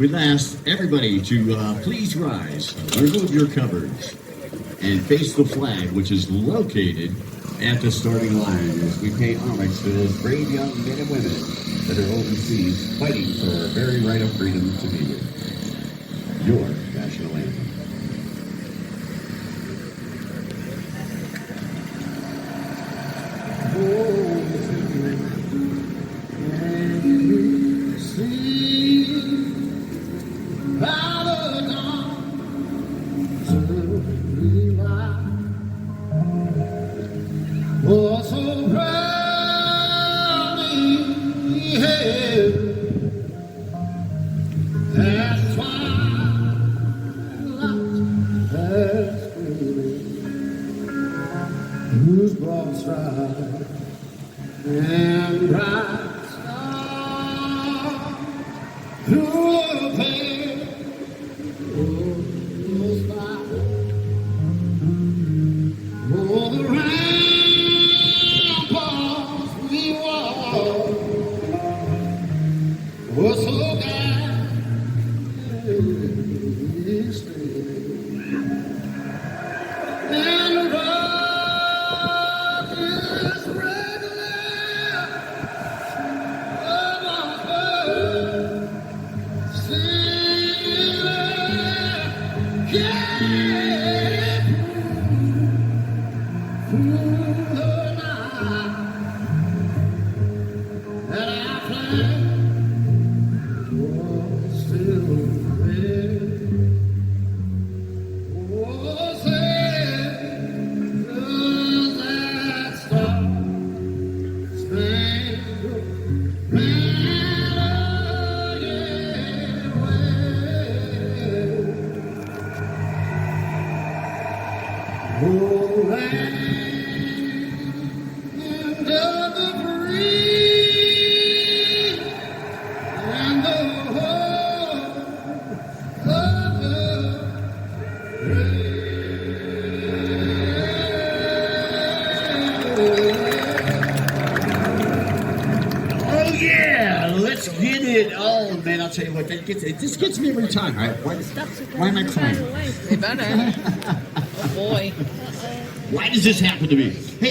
We'd ask everybody to please rise, remove your covers, and face the flag, which is located at the starting line as we pay homage to those brave young men and women that are overseas fighting for our very right of freedom to be with. Your national anthem. Oh, so proudly held as twilight has faded, whose broad stride and bright star through the pale sky. Oh, the ramparts we walk were so gallantly steady, and the rock is regular of our birth, sailing, yeah. Through the night that our flag was still red. Oh, say, does that star-spangled banner yet wave? Oh, land of the free and the hope of the Oh yeah, let's get it on, man. I'll tell you what, it just gets me every time. All right? Why am I crying? They better. Oh boy. Why does this happen to me? Hey.